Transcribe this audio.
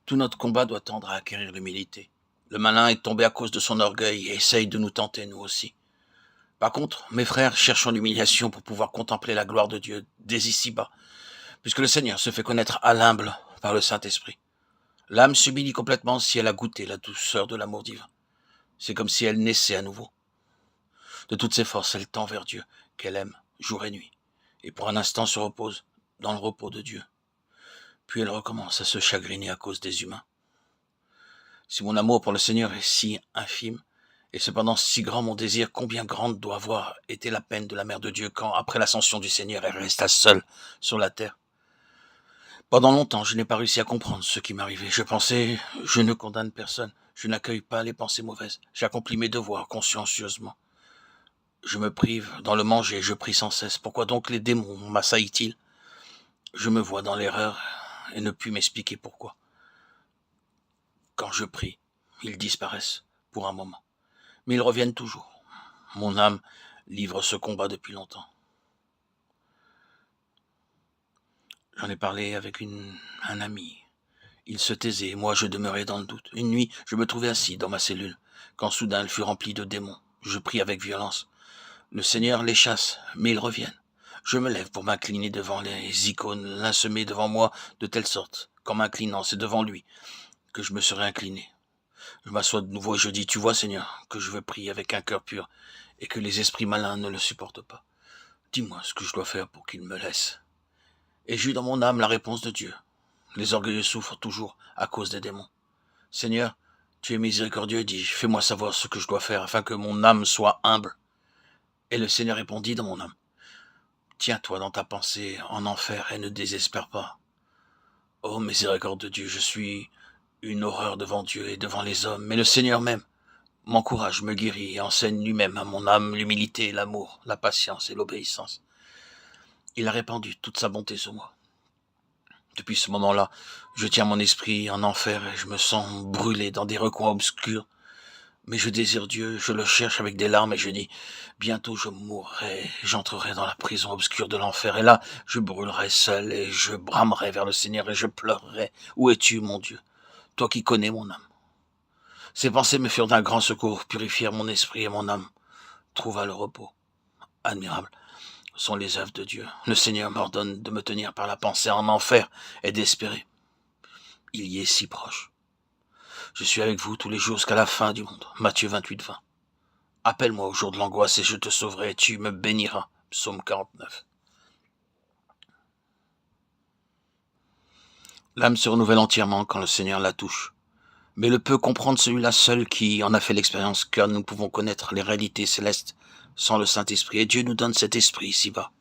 Tout notre combat doit tendre à acquérir l'humilité. Le malin est tombé à cause de son orgueil et essaye de nous tenter, nous aussi. Par contre, mes frères, cherchons l'humiliation pour pouvoir contempler la gloire de Dieu dès ici-bas, puisque le Seigneur se fait connaître à l'humble par le Saint-Esprit. L'âme s'humilie complètement si elle a goûté la douceur de l'amour divin. C'est comme si elle naissait à nouveau. De toutes ses forces, elle tend vers Dieu, qu'elle aime, jour et nuit, et pour un instant se repose dans le repos de Dieu. Puis elle recommence à se chagriner à cause des humains. Si mon amour pour le Seigneur est si infime, et cependant si grand mon désir, combien grande doit avoir été la peine de la Mère de Dieu quand, après l'ascension du Seigneur, elle resta seule sur la terre. Pendant longtemps, je n'ai pas réussi à comprendre ce qui m'arrivait. Je pensais, je ne condamne personne, je n'accueille pas les pensées mauvaises, j'accomplis mes devoirs consciencieusement. Je me prive dans le manger, je prie sans cesse. Pourquoi donc les démons m'assaillent-ils? Je me vois dans l'erreur et ne puis m'expliquer pourquoi. Quand je prie, ils disparaissent pour un moment. Mais ils reviennent toujours. Mon âme livre ce combat depuis longtemps. J'en ai parlé avec un ami. Il se taisait et moi je demeurais dans le doute. Une nuit, je me trouvais assis dans ma cellule, quand soudain elle fut remplie de démons. Je prie avec violence. Le Seigneur les chasse, mais ils reviennent. Je me lève pour m'incliner devant les icônes, l'un se met devant moi de telle sorte qu'en m'inclinant, c'est devant lui que je me serais incliné. Je m'assois de nouveau et je dis, tu vois Seigneur, que je veux prier avec un cœur pur et que les esprits malins ne le supportent pas. Dis-moi ce que je dois faire pour qu'ils me laissent. Et j'eus dans mon âme la réponse de Dieu. Les orgueilleux souffrent toujours à cause des démons. Seigneur, tu es miséricordieux, dis, fais-moi savoir ce que je dois faire afin que mon âme soit humble. Et le Seigneur répondit dans mon âme, tiens-toi dans ta pensée en enfer et ne désespère pas. Ô miséricorde de Dieu, je suis une horreur devant Dieu et devant les hommes, mais le Seigneur même m'encourage, me guérit et enseigne lui-même à mon âme l'humilité, l'amour, la patience et l'obéissance. Il a répandu toute sa bonté sur moi. Depuis ce moment-là, je tiens mon esprit en enfer et je me sens brûlé dans des recoins obscurs. Mais je désire Dieu, je le cherche avec des larmes et je dis, bientôt je mourrai, j'entrerai dans la prison obscure de l'enfer et là, je brûlerai seul et je bramerai vers le Seigneur et je pleurerai. Où es-tu, mon Dieu, toi qui connais mon âme? Ces pensées me furent d'un grand secours, purifièrent mon esprit et mon âme trouva le repos. Admirables sont les œuvres de Dieu. Le Seigneur m'ordonne de me tenir par la pensée en enfer et d'espérer. Il y est si proche. Je suis avec vous tous les jours jusqu'à la fin du monde. Matthieu 28:20. Appelle-moi au jour de l'angoisse et je te sauverai et tu me béniras. Psaume 49. L'âme se renouvelle entièrement quand le Seigneur la touche. Mais le peut comprendre celui-là seul qui en a fait l'expérience, car nous ne pouvons connaître les réalités célestes sans le Saint-Esprit. Et Dieu nous donne cet esprit ici-bas,